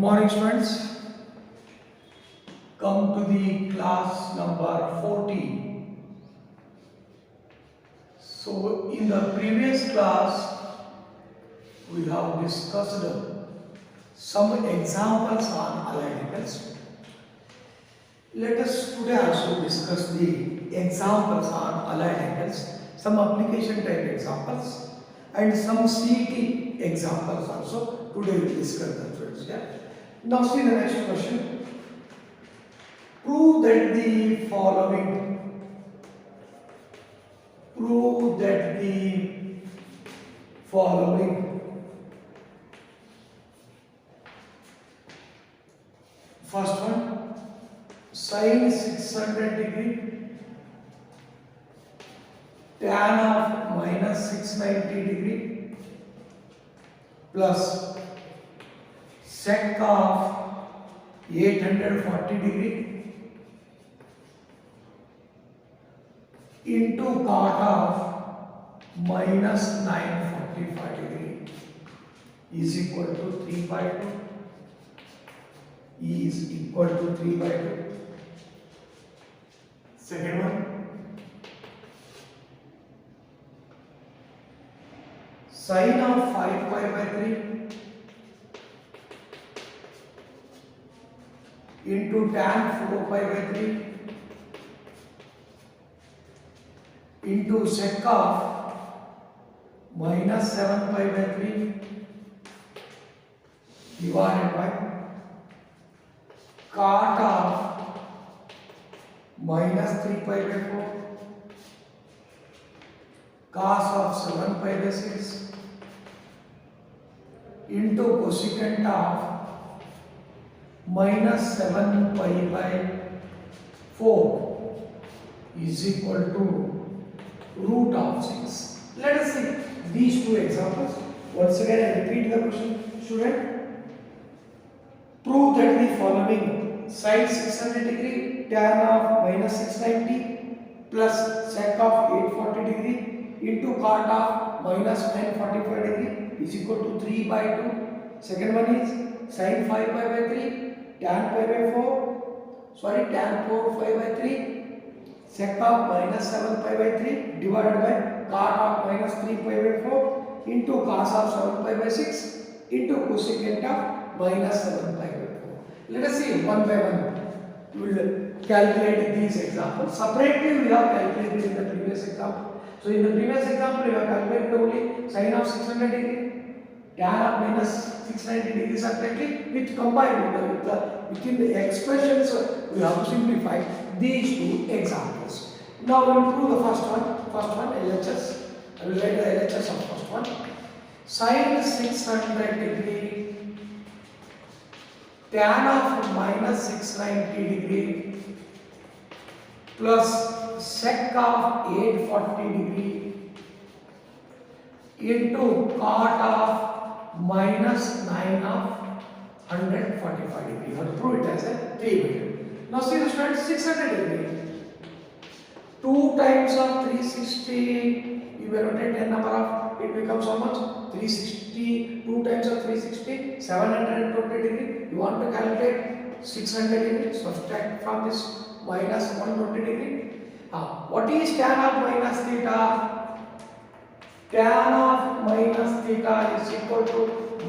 morning, students. Come to the class number 14. So, in the previous class, we have discussed some examples on allied angles. Let us today also discuss the examples on allied angles, some application type examples, and some CET examples also. Today we will discuss that, friends. Yeah. Now, see the next question. Prove that the following. First one, sine 600 degree, tan of minus 690 degree, plus sec of 840 degree into cot of minus 945 degree is equal to 3 by 2. E is equal to 3 by 2. Second one, sine of 5 pi by 3 into tan 4 pi by 3 into sec of minus 7 pi by 3 divided by cot of minus 3 pi by 4 cos of 7 pi by 6 into cosecant of minus 7 pi by 4 is equal to root of 6. Let us see these two examples. Once again, I repeat the question, student. Prove that the following sine 600 degree, tan of minus 690 plus sec of 840 degree into cot of minus 945 degree is equal to 3 by 2. Second one is sine 5 pi by 3, tan 4 pi by 3, sec of minus 7 pi by 3 divided by cot of minus 3 pi by 4 into cos of 7 pi by 6 into cosecant of minus 7 pi by 4. Let us see one by one. We will calculate these examples. Separately, we have calculated in the previous example. So, in the previous example, we have calculated only sine of 600 degree, tan of minus 690 degree separately, which combined within the expressions we have to simplify these two examples. Now, we will prove the first one. First one, LHS. I will write the LHS of first one. Sine 600 degree, tan of minus 690 degree plus sec of 840 degree into cot of minus 9 of 145 degree. You have to prove it as a 3 by 2. Now see the students, 600 degree. 2 times of 360, you will rotate 10 number of, it becomes how much? 360, 2 times of 360, 720 degree. You want to calculate 600 degree, so subtract from this minus 120 degree. What is tan of minus theta? Tan of minus theta is equal to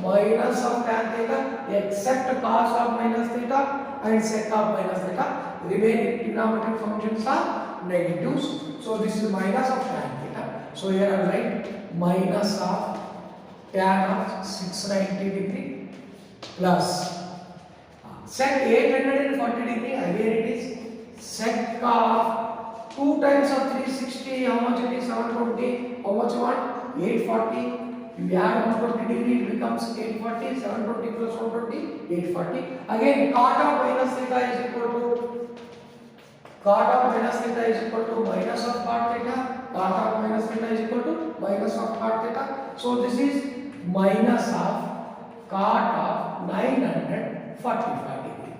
minus of tan theta except cos of minus theta and sec of minus theta. Remaining trigonometric functions are negatives. So this is minus of tan theta. So here I will write minus of tan of 690 degree plus sec 840 degree. Again it is sec of 2 times of 360. How much it is? 720. How much you want? 840. If you add 120 degree, it becomes 840. 720 plus 120, 840. Again, cot of minus theta is equal to minus of cot theta. Cot of minus theta is equal to minus of cot theta. So this is minus of cot of 945 degree.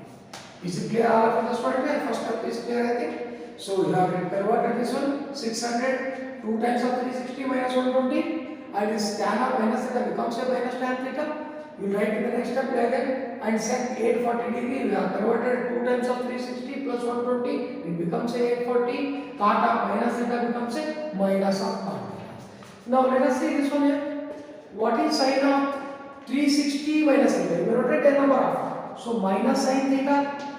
Is it clear? All of this one clear? First step is clear, I think. So you have converted this one 600, 2 times of 360 minus 120, and this tan of minus theta becomes a minus tan theta. You write in the next step again and sec 840 degree we have converted 2 times of 360 plus 120, it becomes a 840. Cot of minus theta becomes a minus of cot theta. Now let us see this one here. What is sine of 360 minus theta? You may rotate a number of. So minus sine theta.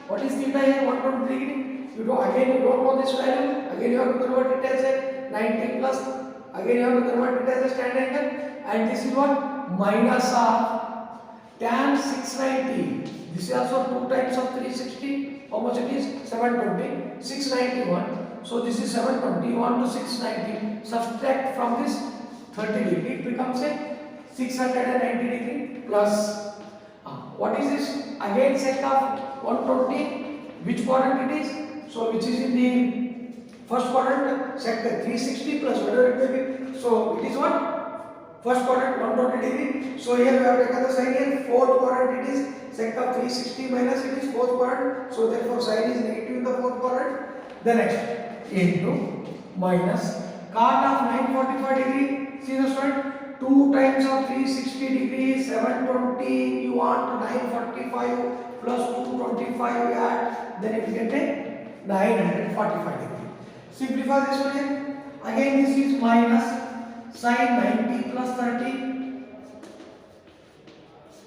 What is theta here? 120 degree. You don't know this value. Again you have to convert it as a 90 plus. Again you have to convert it as a standard angle. And this is what? Minus of tan 690. This is also 2 times of 360. How much it is? 720. 691. So this is 721 to 690. Subtract from this 30 degree. It becomes a 690 degree plus. What is this? Again sec of 120. Which quadrant it is? So which is in the first quadrant? Sec 360 plus whatever it may be. So it is what? First quadrant 120 degree. So here we have taken the sine here. Fourth quadrant it is sec of 360 minus it is fourth quadrant. So therefore sine is negative in the fourth quadrant. The next into minus cot of 945 degree. See the student? 2 times of 360 degree 720 you want 945 plus 225 you add, then it will get a 945 degree. Simplify this one here. Again this is minus sin 90 plus 30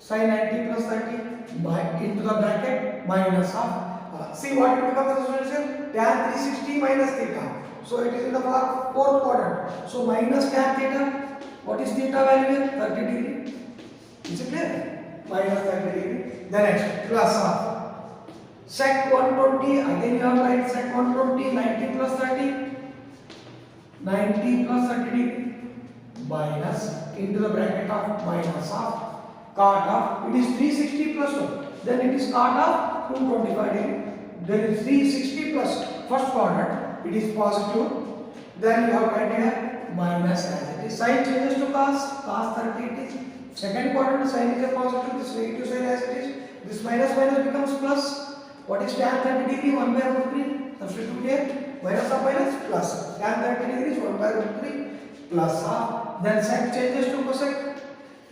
sin 90 plus 30 by into the bracket minus of see what it becomes as well, tan 360 minus theta. So it is in the fourth quadrant. So minus tan theta. What is theta value here? 30 degree. Is it clear? Minus 30 degree. The next plus of sec 120. Again you have to write sec 120 90 plus 30 90 plus 30 degree minus into the bracket of minus of cot of, it is 360 plus 1, then it is cot of 225 degree, then it is 360 plus first quadrant, it is positive, then you have right here minus as it is, sine changes to cos 30 it is, second quadrant sine is a positive, this negative sign as it is, this minus minus becomes plus, what is tan 30 degree 1 by root 3, substitute here, minus of minus plus, tan 30 degree is 1 by root 3 plus half, then sec changes to cosec.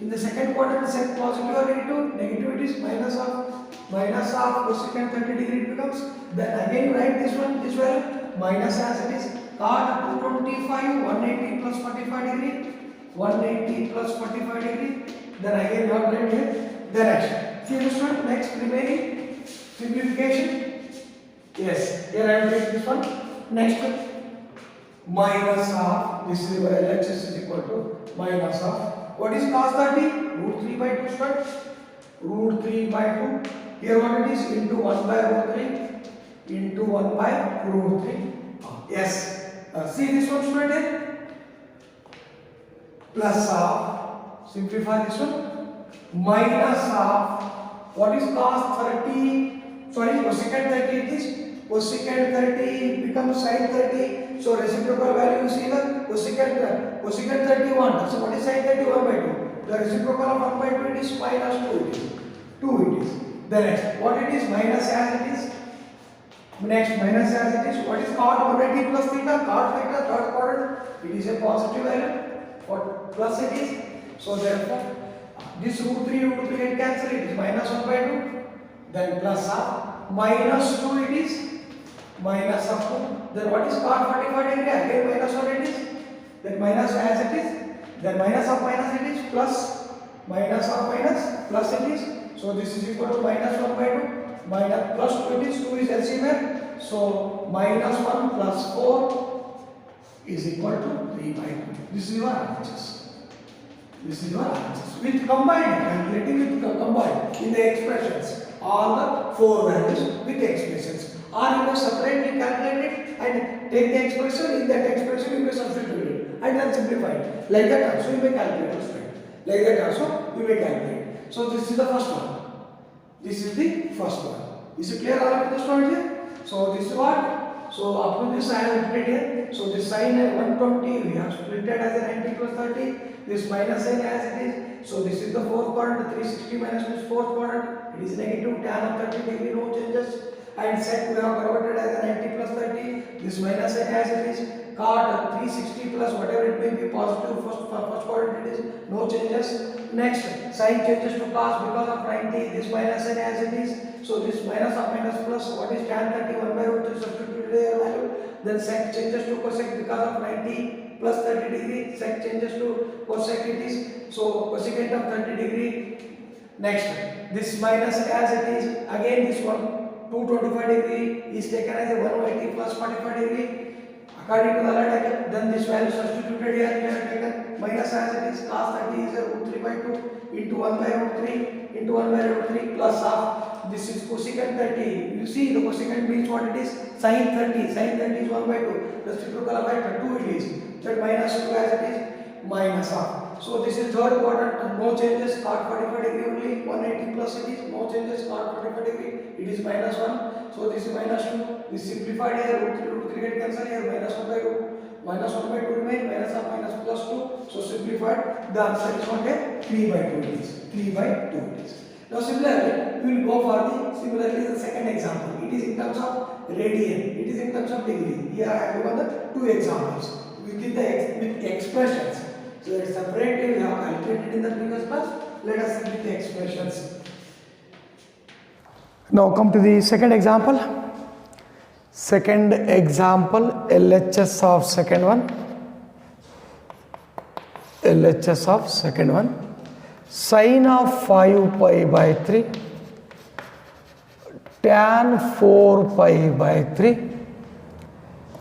In the second quadrant, sec positive or negative, negative it is minus of cosecant 30 degree it becomes. Then again you write this one, this value, minus as it is, cot 225, 180 plus 45 degree, 180 plus 45 degree. Then again you have to write here, the next. See this one, next remaining simplification. Yes, here I will take this one. Next one. Minus of, this is LHS is equal to minus of, what is cos 30? Root 3 by 2 squared, root 3 by 2, here what it is, into 1 by root 3, into 1 by root 3, yes, see this one student here, plus of, simplify this one, minus of, what is cos 30, sorry, cosecant 30 it is, cosecant 30 becomes sin 30. So reciprocal value you see the cosecant 31. So what is sin 30? 1 by 2. The reciprocal of 1 by 2 it is minus 2 it is. 2 it is. The next, what it is minus as it is. Next minus as it is. What is cot 180 plus theta? Cot theta third quadrant. It is a positive value. What plus it is. So therefore this root 3 get cancelled. It is minus 1 by 2. Then plus of minus 2 it is. Minus of 2, then what is cot 45 degree? Again minus 1 it is, then minus as it is, then minus of minus it is, plus minus of minus, plus it is, so this is equal to minus 1 by 2, minus plus 2 it is, 2 is LCM here, so minus 1 plus 4 is equal to 3 by 2. This is your RHS. This is your RHS. With combined, calculating with combined in the expressions, all the 4 values with the expressions. Or you must separately calculate it and take the expression, in that expression you may substitute it and then simplify it. Like that also you may calculate it. Like that also you may calculate. So this is the first one. This is the first one. Is it clear all of the story here? So this is what? So up to this I have written here. So this sine 120 we have split it as a 90 plus 30. This minus sign as it is. So this is the fourth quadrant. 360 minus this fourth quadrant. It is negative tan of 30 degree, no changes. And sec we have converted as a 90 plus 30. This minus sign as it is. cot 360 plus whatever it may be positive first quadrant it is no changes. Next sin changes to cos because of 90, this minus n as it is, so this minus of minus plus, what is tan 30 1 by root 3 substituted their value. Then sec changes to cosec because of 90 plus 30 degree, sec changes to cosec it is, so cosecant of 30 degree. Next this minus as it is, again this one 225 degree is taken as a 180 plus 45 degree according to the letter. Then this value substituted here, we have taken minus as it is, cos 30 is a root 3 by 2 into 1 by root 3 into 1 by root 3 plus half, this is cosecant 30. You see the cosecant means what it is, sin 30, sin 30 is 1 by 2, reciprocal effect 2 it is, that minus 2 as it is, minus half. So this is third quadrant, no changes, cot 45 degree only, 180 plus it is, no changes, cot 45 degree, it is minus 1. So this is minus 2, we simplified here, root 3 get cancelled here, minus 1 by 2, minus 1 by 2 remain, minus of minus plus 2, so simplified, the answer is what here, 3 by 2 it is, 3 by 2 it is. Now similarly, we will go for the second example, it is in terms of radian, it is in terms of degree. Here I have given the two examples, with the expressions. So that separately we have calculated in the previous class. Let us see the expressions. Now come to the second example. Second example, LHS of second one. LHS of second one. Sine of 5 pi by 3, tan 4 pi by 3,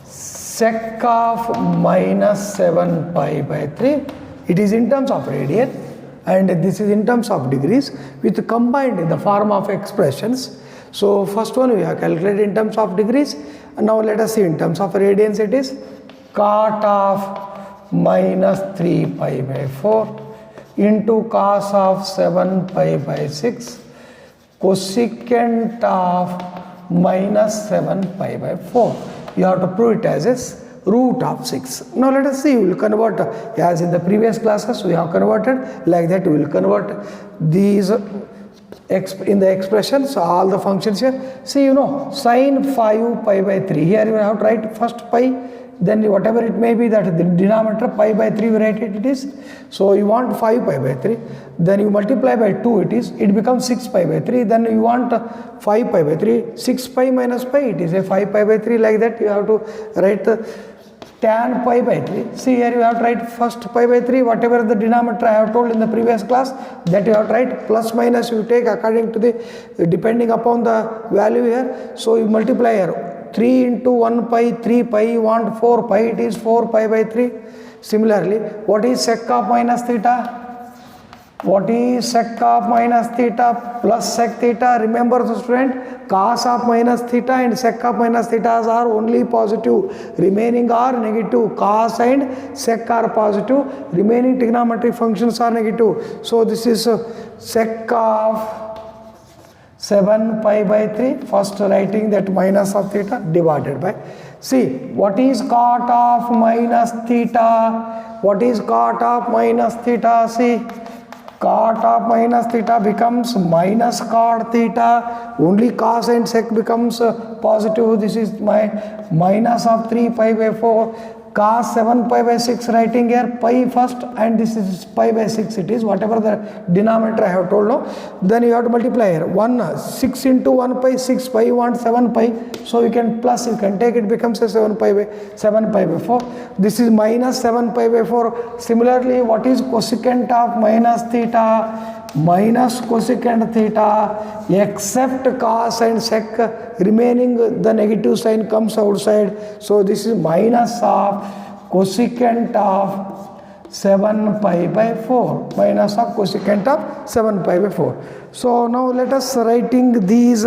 sec of minus 7 pi by 3. It is in terms of radian and this is in terms of degrees with combined in the form of expressions. So first one we have calculated in terms of degrees, and now let us see in terms of radians. It is cot of minus 3 pi by 4 into cos of 7 pi by 6 cosecant of minus 7 pi by 4. You have to prove it as a root of 6. Now let us see, we will convert as in the previous classes we have converted, like that we will convert these in the expressions, all the functions here. See, you know, sine 5 pi by 3, here you have to write first pi, then whatever it may be, that the denominator pi by 3 we write it is. So you want 5 pi by 3, then you multiply by 2 it becomes 6 pi by 3, then you want 5 pi by 3, 6 pi minus pi, it is a 5 pi by 3, like that you have to write the tan pi by 3. See, here you have to write first pi by 3, whatever the denominator I have told in the previous class, that you have to write, plus minus you take according to the depending upon the value here. So you multiply here 3 into 1 pi, 3 pi, you want 4 pi, it is 4 pi by 3. Similarly, what is sec of minus theta? What is sec of minus theta plus sec theta? Remember the student, cos of minus theta and sec of minus theta are only positive, remaining are negative. Cos and sec are positive, remaining trigonometric functions are negative. So this is sec of 7 pi by 3, first writing that minus of theta divided by. See, what is cot of minus theta? What is cot of minus theta? See, cot of minus theta becomes minus cot theta, only cos and sec becomes positive. This is my minus of 3 pi by 4, cos 7 pi by 6 writing here pi first, and this is pi by 6 it is, whatever the denominator I have told now. Then you have to multiply here, 6 into 1 pi, 6 pi, you want 7 pi, so you can plus, you can take it, becomes a 7 pi by 4. This is minus 7 pi by 4. Similarly, what is cosecant of minus theta? Minus cosecant theta, except cos and sec, remaining the negative sign comes outside. So this is minus of cosecant of 7 pi by 4, minus of cosecant of 7 pi by 4. So now let us writing these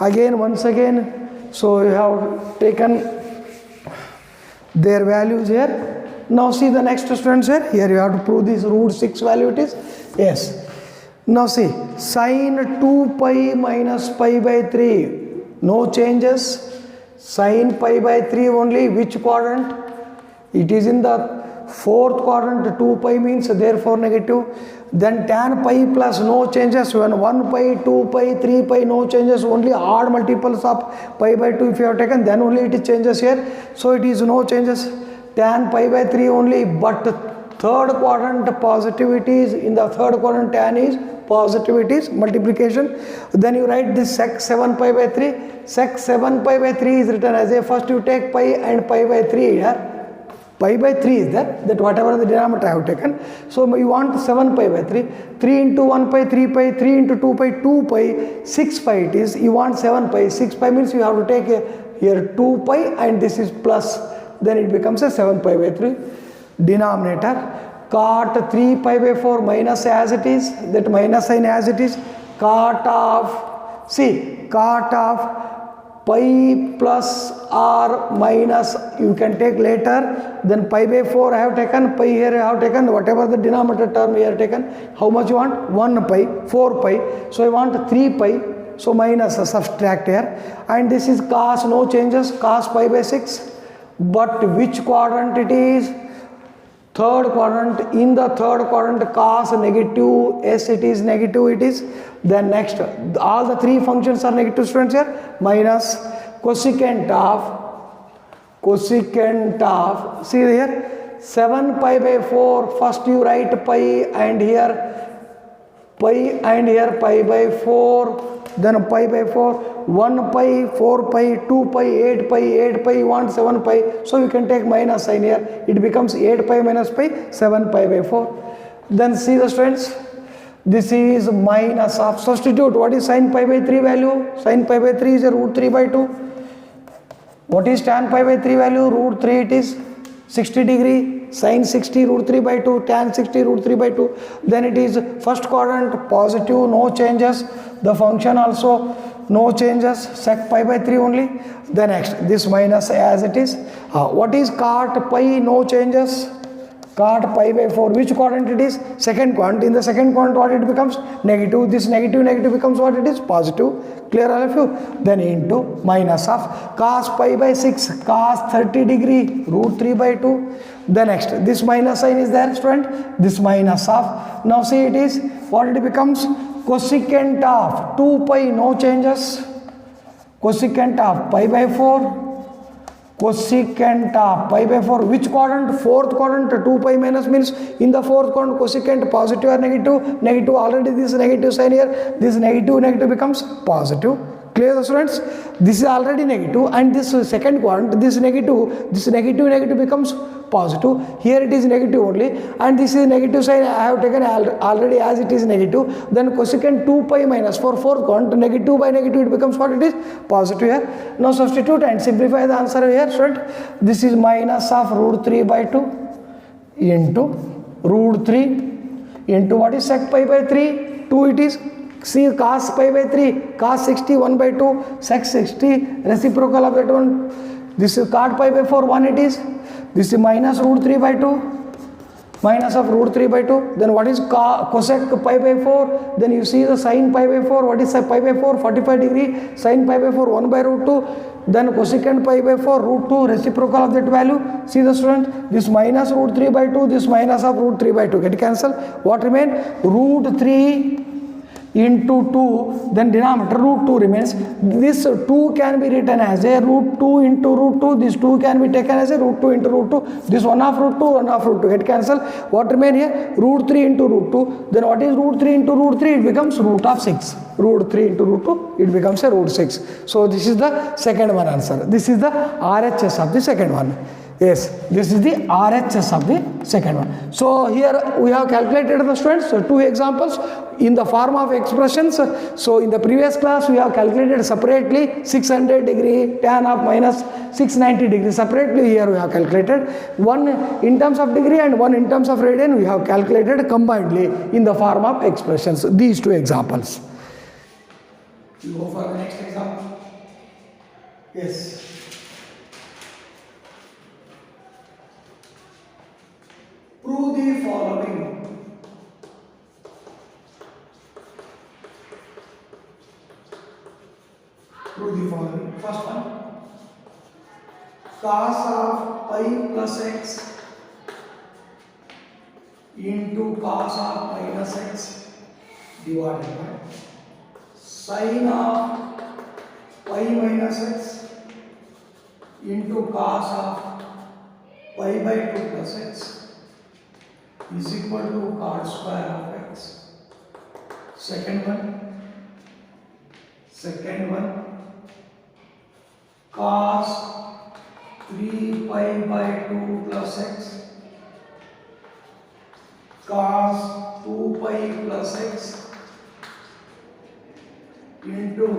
again once again. So you have taken their values here. Now see the next students here. Here you have to prove this root 6 value it is. Yes. Now see, sine 2 pi minus pi by 3, no changes. Sine pi by 3 only, which quadrant? It is in the fourth quadrant, 2 pi means therefore negative. Then tan pi plus no changes, when 1 pi, 2 pi, 3 pi, no changes, only odd multiples of pi by 2 if you have taken, then only it changes here. So it is no changes. tan pi by 3 only, but third quadrant positivities, in the third quadrant tan is positivities, multiplication. Then you write this sec 7 pi by 3. Sec 7 pi by 3 is written as a, first you take pi and pi by 3 here. Pi by 3 is there, that whatever the denominator I have taken. So you want 7 pi by 3. 3 into 1 pi, 3 pi, 3 into 2 pi, 2 pi, 6 pi it is. You want 7 pi, 6 pi means you have to take here 2 pi and this is plus. Then it becomes a 7 pi by 3. Denominator, cot 3 pi by 4 minus as it is, that minus sign as it is. Cot of, see, cot of pi plus r minus you can take later, then pi by 4 I have taken, pi here I have taken, whatever the denominator term here taken. How much you want? 1 pi, 4 pi, so I want 3 pi, so minus subtract here. And this is cos, no changes, cos pi by 6, but which quadrant it is? Third quadrant. In the third quadrant cos negative, yes it is negative, it is. Then next, all the three functions are negative, students, here. Minus cosecant of, see here, 7 pi by 4, first you write pi and here pi by 4, then pi by 4, 1 pi, 4 pi, 2 pi, 8 pi, 8 pi, you want 7 pi, so you can take minus sign here, it becomes 8 pi minus pi, 7 pi by 4. Then see the students, this is minus of, substitute, what is sin pi by 3 value? Sin pi by 3 is a root 3 by 2. What is tan pi by 3 value? Root 3 it is, 60 degree, sin 60 root 3 by 2, tan 60 root 3 by 2. Then it is first quadrant positive, no changes, the function also no changes, sec pi by 3 only. Then next, this minus as it is. What is cot pi? No changes, cot pi by 4, which quadrant it is? Second quadrant. In the second quadrant what it becomes? Negative. This negative becomes what it is? Positive. Clear all of you? Then into minus of cos pi by 6, cos 30 degree, root 3 by 2. Then next, this minus sign is there, student, this minus of, now see it is, what it becomes? Cosecant of 2 pi, no changes, cosecant of pi by 4, cosecant of pi by 4, which quadrant? Fourth quadrant. 2 pi minus means in the fourth quadrant cosecant positive or negative? Negative, already this negative sign here, this negative becomes positive. Clear the students? This is already negative and this second quadrant, this negative becomes positive. Here it is negative only and this is negative sign I have taken already as it is negative. Then cosecant 2 pi minus 4, fourth quadrant, negative by negative it becomes what it is? Positive here. Now substitute and simplify the answer here, student. This is minus of root 3 by 2 into root 3 into what is sec pi by 3? 2 it is. See cos pi by 3, cos 60 1 by 2, sec 60, reciprocal of that one. This is cot pi by 4, 1 it is. This is minus root 3 by 2, minus of root 3 by 2. Then what is cosec pi by 4? Then you see the sin pi by 4. What is pi by 4? 45 degree. Sin pi by 4, 1 by root 2. Then cosecant pi by 4, root 2, reciprocal of that value. See the student, this minus root 3 by 2, this minus of root 3 by 2. Get cancel. What remain? Root 3 into 2, then denominator root 2 remains. This 2 can be written as a root 2 into root 2. This 2 can be taken as a root 2 into root 2. This 1 half root 2, 1 half root 2. Get cancel. What remain here? Root 3 into root 2. Then what is root 3 into root 3? It becomes root of 6. Root 3 into root 2, it becomes a root 6. So this is the second one answer. This is the RHS of the second one. Yes, this is the RHS of the second one. So here we have calculated the students, so 2 examples in the form of expressions. So in the previous class we have calculated separately 600 degree tan of minus 690 degree separately. Here we have calculated one in terms of degree and one in terms of radian we have calculated combinedly in the form of expressions. These 2 examples. You go for the next example. Yes. Prove the following. Prove the following. First one. Cos of pi plus x into cos of minus x divided by sin of pi minus x into cos of pi by 2 plus x is equal to cot square of x. Second one cos 3 pi by 2 plus x cos 2 pi plus x into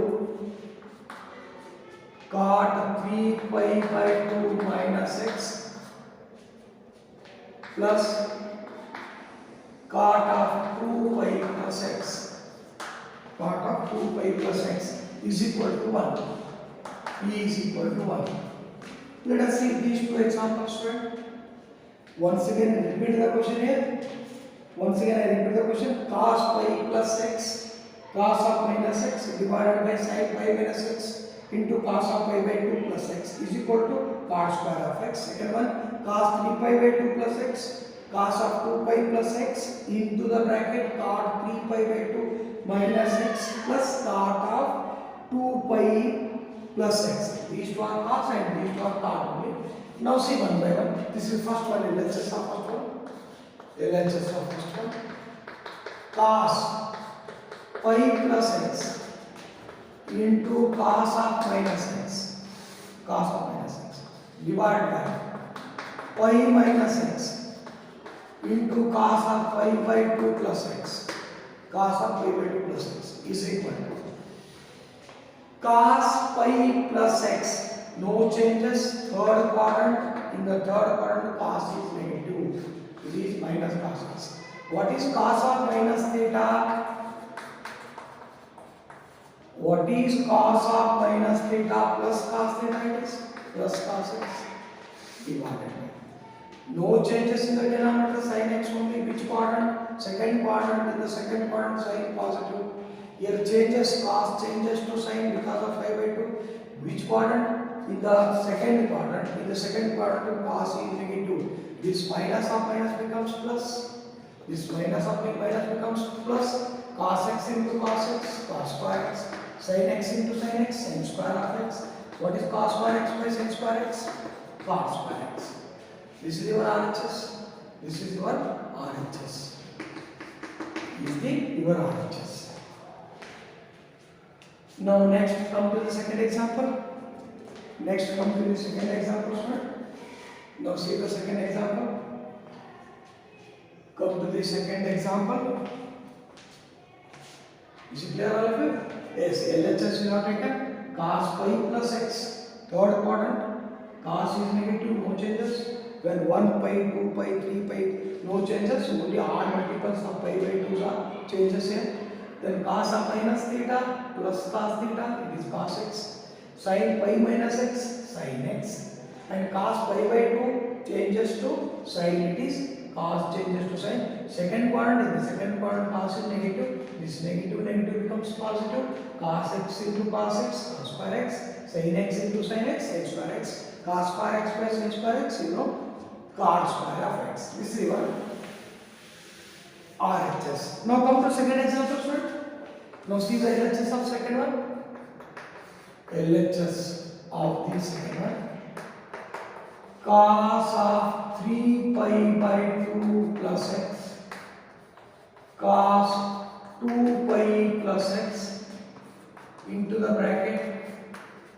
cot 3 pi by 2 minus x plus cot of 2 pi plus x. Cot of 2 pi plus x is equal to 1. P is equal to 1. Let us see these two examples, student. Once again, repeat the question here. Once again, I repeat the question. Cos pi plus x, cos of minus x divided by sin pi minus x into cos of pi by 2 plus x is equal to cot square of x. Second one, cos 3 pi by 2 plus x, cos of 2 pi plus x into the bracket cot 3 pi by 2 minus x plus cot of 2 pi plus x. These two are cos and these two are cot only. Now see one by one. This is first one, LHS of first one. LHS of first one. Cos pi plus x into cos of minus x. Cos of minus x divided by pi minus x into cos of pi by 2 plus x. Cos of pi by 2 plus x is equal to cos pi plus x, no changes, third quadrant. In the third quadrant cos is negative, it is minus cos x. What is cos of minus theta? What is cos of minus theta plus cos theta? It is plus cos x divided by, no changes in the denominator, sin x only. Which quadrant? Second quadrant. In the second quadrant sin positive. Here changes, cos changes to sin because of pi by 2. Which quadrant? In the second quadrant. In the second quadrant cos is negative. This minus of minus becomes plus. This minus of minus becomes plus. Cos x into cos x, cos square x. Sin x into sin x, sin square of x. What is cos square x by sin square x? Cos square x. This is your RHS. This is your RHS. Is your RHS. Now next come to the second example. Next come to the second example, sir. Now see the second example. Come to the second example. Is it clear all of you? Yes, LHS you have taken. Cos pi plus x. Third quadrant. Cos is negative, no changes. When 1 pi, 2 pi, 3 pi, no changes. Only odd multiples of pi by 2 are changes here. Then cos of minus theta plus cos theta, it is cos x. Sin pi minus x, sin x. And cos pi by 2 changes to sin, it is cos changes to sin. Second quadrant, in the second quadrant cos is negative. This negative becomes positive. Cos x into cos x, cos square x. Sin x into sin x, sin square x. Cos square x plus sin square x, cot square of x. This is your RHS. Now come to second example, student. Now see the LHS of second one. LHS of the second one. Cos of 3 pi by 2 plus x. Cos 2 pi plus x into the bracket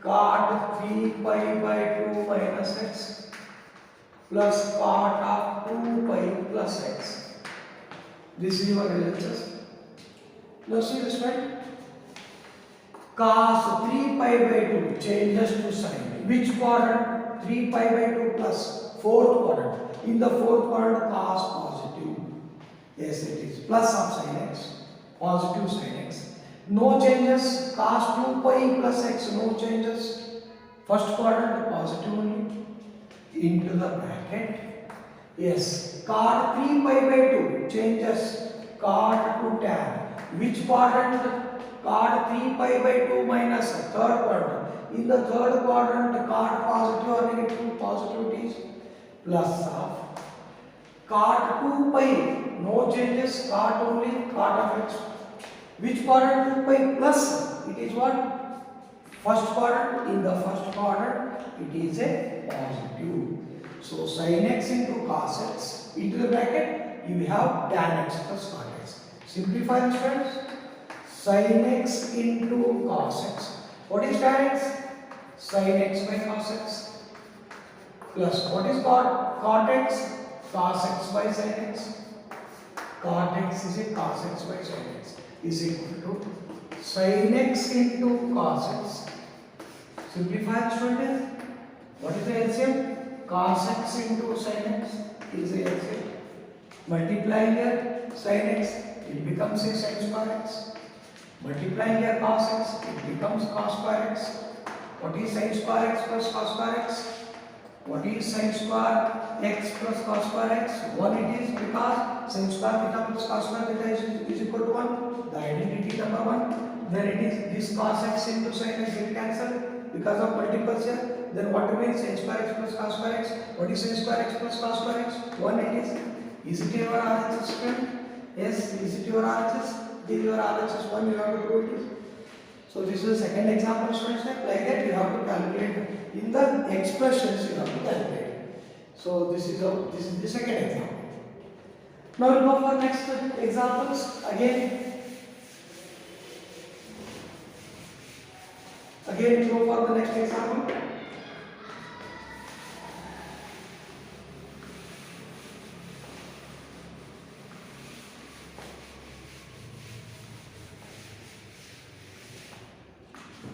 cot 3 pi by 2 minus x plus cot of 2 pi plus x. This is your LHS. Now see this one. Cos 3 pi by 2 changes to sin. Which quadrant? 3 pi by 2 plus fourth quadrant. In the fourth quadrant cos positive. Yes, it is plus of sin x. Positive sin x. No changes. Cos 2 pi plus x. No changes. First quadrant positive only. Into the bracket. Yes, cot 3 pi by 2 changes cot to tan. Which quadrant? Cot 3 pi by 2 minus third quadrant. In the third quadrant, cot positive or negative? Positive is plus of cot 2 pi. No changes, cot only, cot of x. Which quadrant? 2 pi plus. It is what? First quadrant. In the first quadrant, it is a positive. So sin x into cos x into the bracket you have tan x plus cot x. Simplify this friends. Sin x into cos x. What is tan x? Sin x by cos x. Plus what is cot x? Cos x by sin x. Cot x is a cos x by sin x is equal to sin x into cos x. Simplify this one. What is the LCM? Cos x into sin x is the LCM. Multiplying here sin x, it becomes a sin square x. Multiplying here cos x, it becomes cos square x. What is sin square x plus cos square x? What is sin square x plus cos square x? 1 it is because sin square theta plus cos square theta is equal to 1. The identity number 1. Then it is this cos x into sin x will cancel because of multiples here. Then what remains? Sin square x plus cos square x. What is sin square x plus cos square x? 1 it is. Is it your RHS friend? Yes, is it your RHS? It is your RHS 1, you have to do it. So this is the second example, students. Like that you have to calculate in the expressions you have to calculate. So this is the second example. Now we'll go for next examples again. We'll go for the next example.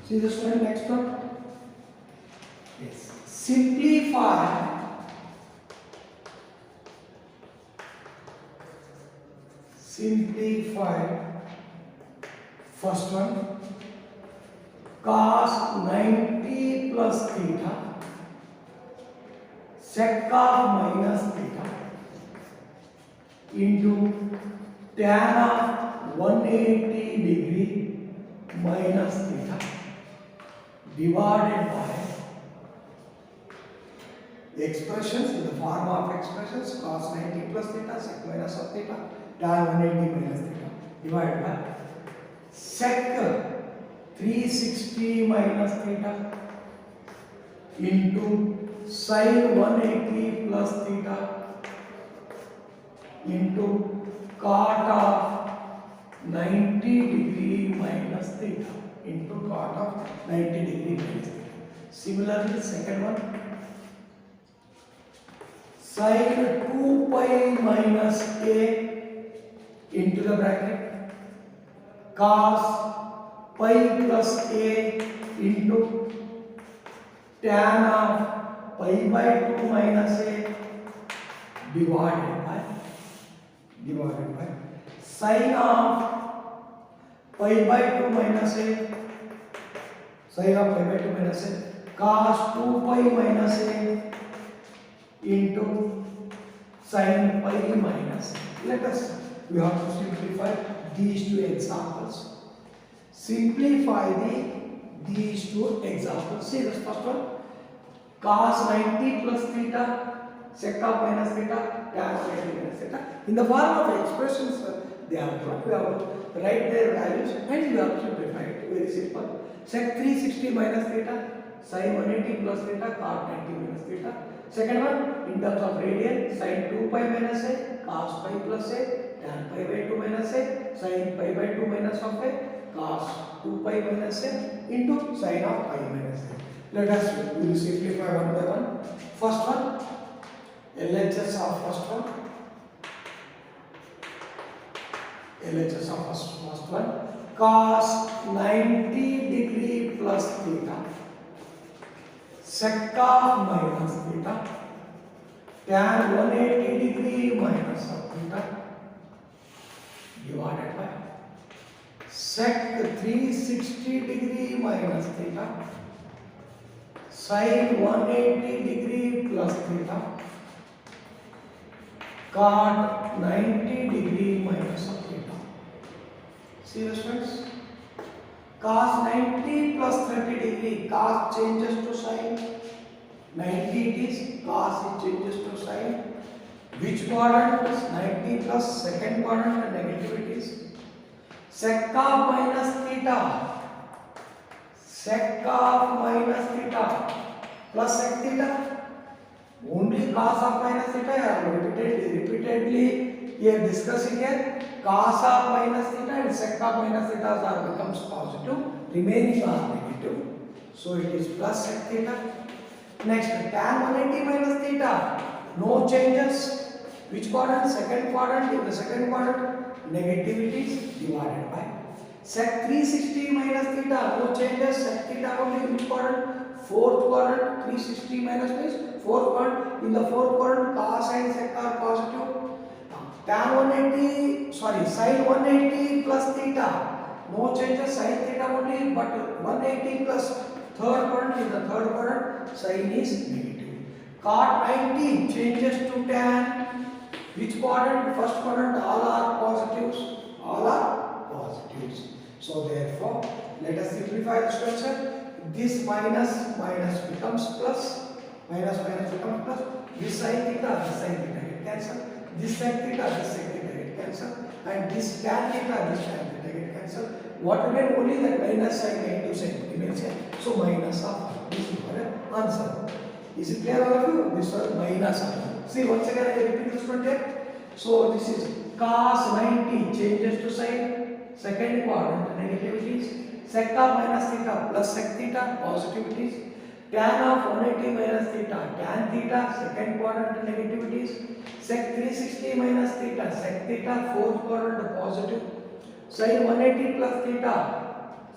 See this one, next one. Yes. Simplify first one. Cos 90 plus theta sec of minus theta into tan of 180 degree minus theta divided by the expressions in the form of expressions cos 90 plus theta sec minus of theta tan 180 minus theta divided by sec 360 minus theta into sin 180 plus theta into cot of 90 degree minus theta into cot of 90 degree minus theta. Similarly, the second one, sin 2 pi minus a into the bracket cos pi plus a into tan of pi by 2 minus a divided by sin of pi by 2 minus a sin of pi by 2 minus a cos 2 pi minus a into sin pi minus a. Let us, we have to simplify these two examples. Simplify these two examples. See this first one. Cos 90 plus theta sec of minus theta tan 90 minus theta. In the form of expressions, they are what we have to write their values and we have to simplify it. Very simple. Sec 360 minus theta sin 180 plus theta cos 90 minus theta. Second one, in terms of radian, sin 2 pi minus a cos pi plus a tan pi by 2 minus a sin pi by 2 minus of a cos 2 pi minus a into sin of pi minus a. Let us we will simplify one by one. First one, LHS of first one. LHS of first one. Cos 90 degree plus theta sec of minus theta tan 180 degree minus of theta divided by sec 360 degree minus theta sin 180 degree plus theta cot 90 degree minus of theta. See this friends? Cos 90 plus 30 degree, cos changes to sin. 90 it is, cos it changes to sin. Which quadrant is 90 plus second quadrant and negative it is. Sec of minus theta. Sec of minus theta plus sec theta. Only cos of minus theta, I am repeatedly here discussing here. Cos of minus theta and sec of minus theta are becomes positive, remaining are negative. So it is plus sec theta. Next, tan 180 minus theta, no changes. Which quadrant? Second quadrant. In the second quadrant, negativities divided by sec 360 minus theta, no changes. Sec theta only. Which quadrant? Fourth quadrant. 360 minus means fourth quadrant. In the fourth quadrant, cos and sec are positive. Tan 180, sorry, sin 180 plus theta, no changes. Sin theta only, but 180 plus third quadrant. In the third quadrant, sin is negative. Cot 90 changes to tan. Which quadrant? First quadrant, all are positives. All are positives. So therefore, let us simplify the structure. This minus minus becomes plus. Minus minus becomes plus. This sin theta get cancelled. This sec theta get cancelled. And this tan theta get cancelled. What remain? Only that minus sign negative sign remains here. So minus of this is our answer. Is it clear all of you? This was minus of. See, once again I repeat this one here. So this is cos 90 changes to sin. Second quadrant negativities. Sec of minus theta plus sec theta positivities. Tan of 180 minus theta tan theta second quadrant negativities. Sec 360 minus theta sec theta fourth quadrant positive. Sin 180 plus theta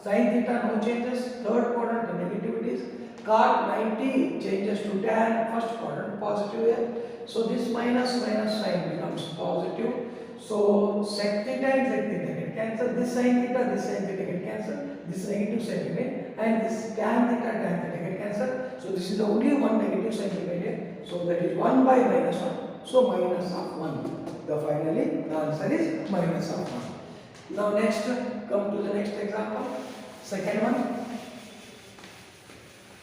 sin theta no changes third quadrant negativities. Cot 90 changes to tan first quadrant positive here. So this minus minus sign becomes positive. So sec theta and sec theta get cancelled. This sin theta get cancelled. This negative sign remain, and this tan theta get cancelled. So this is the only one negative sign remaining. So that is 1 by minus 1. So minus of 1. The answer is minus of 1. Now next, come to the next example. Second one.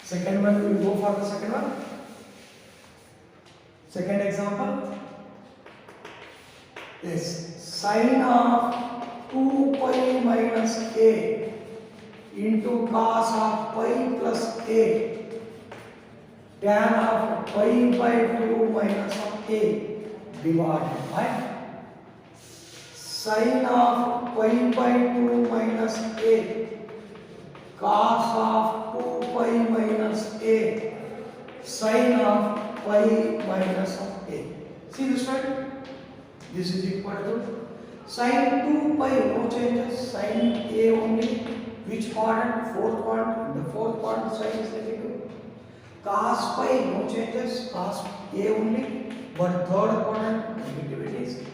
Second one, we will go for the second one. Second example. Yes, sine of 2 pi minus a into cos of pi plus a tan of pi by 2 minus of a divided by sine of pi by 2 minus a cos of 2 pi minus a sine of pi minus of a. See this one? This is equal to sine 2 pi, no changes, sine a only. Which quadrant? Fourth quadrant. In the fourth quadrant, sine is negative. Cos pi, no changes, cos a only. But third quadrant, negativities.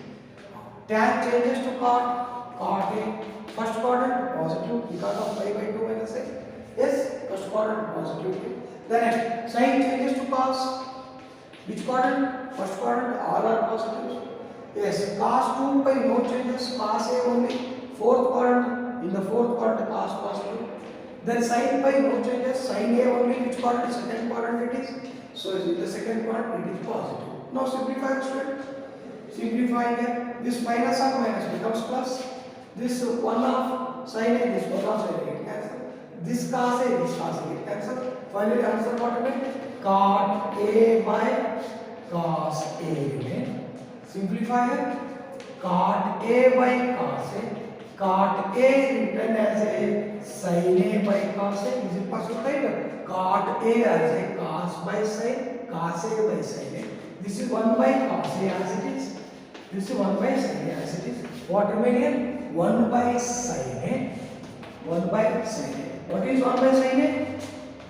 Tan changes to cot, cot a. First quadrant, positive because of pi by 2 minus a. Yes, first quadrant, positive. The next, sine changes to cos. Which quadrant? First quadrant, all are positive. Yes, cos 2 pi, no changes, cos a only. Fourth quadrant, in the fourth quadrant, cos positive. Then sin pi, no changes, sin a only. Which quadrant? Second quadrant it is. So in the second quadrant, it is positive. Now simplify the student. Simplifying it, this minus of minus becomes plus. This 1 of sin a, this 1 of sin a get cancelled. This cos a get cancelled. Finally, answer what remains? Cot a by cos a. Simplify it. Cot a by cos a. Cot a written as a sin a by cos a. Is it possible, right? Cot a as a cos by sin, cos a by sin a. This is 1 by cos a as it is. This is 1 by sin a as it is. What remain here? 1 by sin a. 1 by sin a. What is 1 by sin a?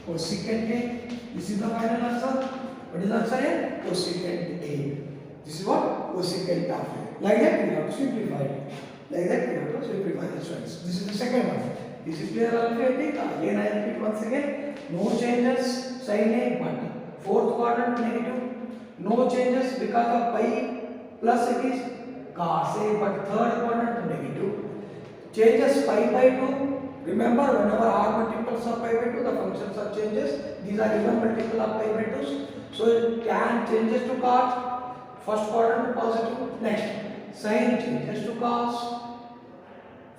Cosecant a. This is the final answer. What is the answer here? Cosecant a. This is what? Cosecant of a. Like that we have to simplify it. Like that we have to simplify the students. This is the second one. This is clear already. Again I repeat once again. No changes sin a, but fourth quadrant negative. No changes because of pi plus it is cos a, but third quadrant negative. Changes pi by 2. Remember, whenever r multiples of pi by 2, the functions are changes. These are even multiple of pi by 2. So tan changes to cos. First quadrant positive. Next, sin changes to cos.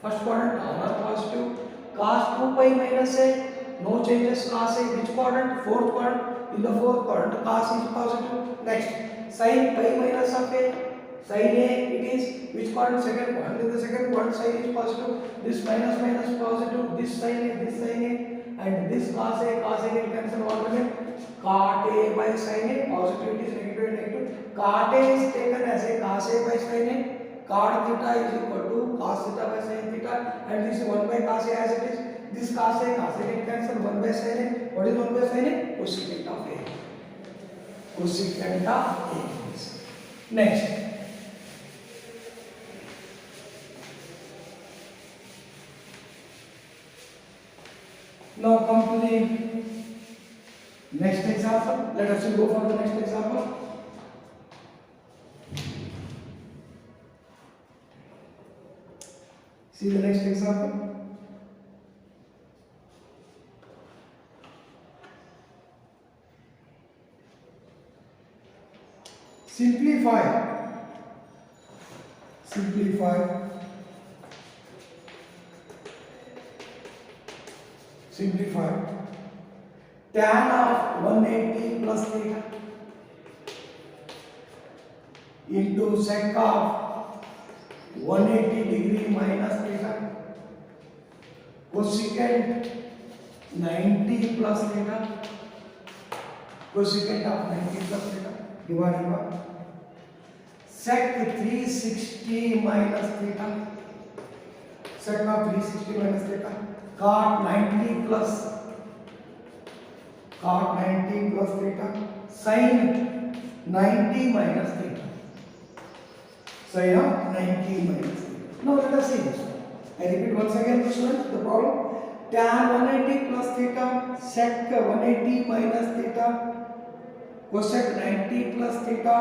First quadrant all are positive. Cos 2 pi minus a, no changes cos a. Which quadrant? Fourth quadrant. in the fourth quadrant, cos is positive. Next, sin pi minus of a, sin a it is which quadrant? Second quadrant. In the second quadrant, sin is positive. This minus minus positive. This sin a, and this cos a will cancel. What remain? Cot a by sin a. Positive it is negative and negative. Cot a is taken as a cos a by sin a. Cot theta is equal to cos theta by sin theta, and this is 1 by cos a as it is. This cos a will cancel. 1 by sin a. What is 1 by sin a? Cosecant of a. Cosecant of a. Next. Now come to the next example. Let us go for the next example. See the next example. Simplify. Tan of 180 plus theta into sec of 180 degree minus theta cosecant 90 plus theta, cosecant of 90 plus theta divided by sec 360 minus theta, sec of 360 minus theta, cot 90 plus theta, sin 90 minus theta, sin of 90 minus theta. Now let us see this one. I repeat once again, students, the problem. Tan 180 plus theta, sec 180 minus theta, cosec 90 plus theta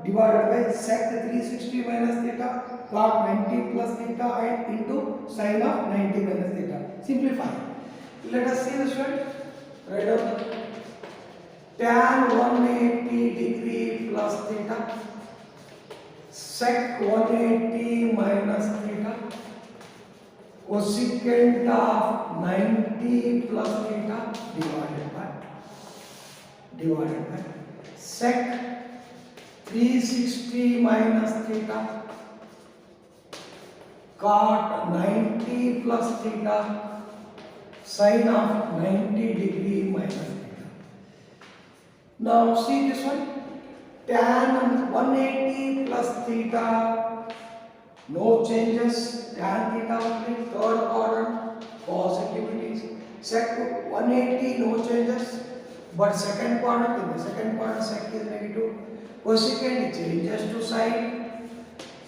divided by sec 360 minus theta, cot 90 plus theta and into sin of 90 minus theta. Simplify. Let us see this one. Write down tan 180 degree plus theta, sec 180 minus theta, cosecant of 90 plus theta divided by sec 360 minus theta, cot 90 plus theta, sin of 90 degree minus theta. Now see this one. Tan 180 plus theta, no changes. Tan theta only, third quadrant, positivities. Sec 180, no changes. But second quadrant, in the second quadrant, sec is negative. Cosecant changes to sin.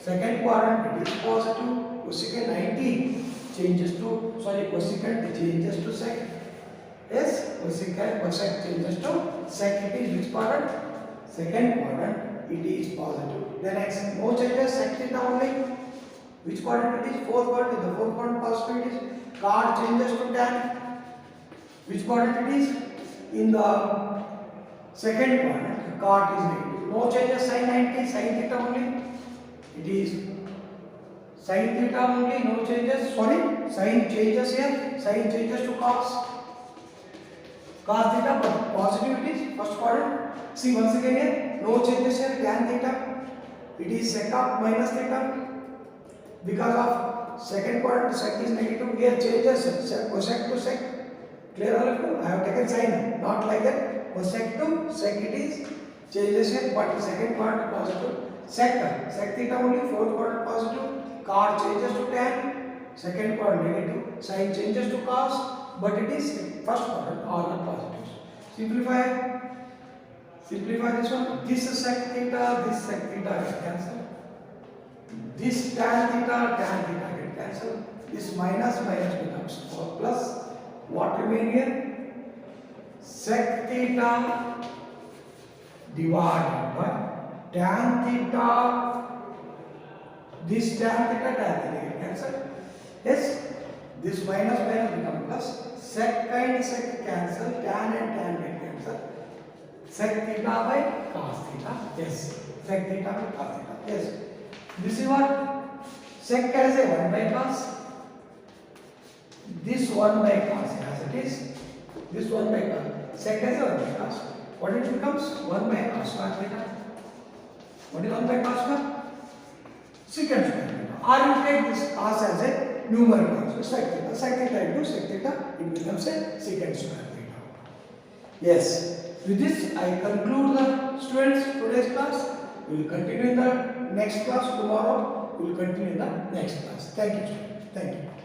Second quadrant, it is positive. Cosecant 90 changes to, cosecant changes to sec. Yes, cosec changes to sec. It is which quadrant? Second quadrant, it is positive. Then next, no changes, sec theta only. Which quadrant it is? Fourth quadrant. In the fourth quadrant, positive it is. Cot changes to tan. Which quadrant it is? In the second quadrant, cot is negative. No changes, sin 90, sin theta only. It is sin theta only, no changes. Sin changes here. Sin changes to cos. Cos theta, but positive it is. First quadrant. See once again here, no changes here. Tan theta. It is sec of minus theta. Because of second quadrant, sec is negative. Here changes cosec to sec. Clear all of you? I have taken sin, not like that. Cosec to sec it is. Changes here, but second quadrant positive. Sec theta only, fourth quadrant positive. Cot changes to tan, second quadrant negative. Sin changes to cos, but it is first quadrant, all are positives. Simplify this one. This sec theta get cancelled. This tan theta get cancelled. This minus becomes plus. What remain here? Sec theta divided by tan theta. This tan theta get cancelled. Yes, this minus becomes plus. Sec and sec cancel. Tan and tan get cancelled. Sec theta by cos theta. Yes, sec theta by cos theta. Yes. This is what? Sec as a 1 by cos. This 1 by cos as it is. This 1 by cos. Sec as a 1 by cos. What it becomes? 1 by cos square theta. What is 1 by cos square? Secant square theta. Or you take this cos as a numerator. So sec theta into sec theta, it becomes a secant square theta. Yes. With this, I conclude the students today's class. We will continue in the next class tomorrow. We will continue in the next class. Thank you, students. Thank you.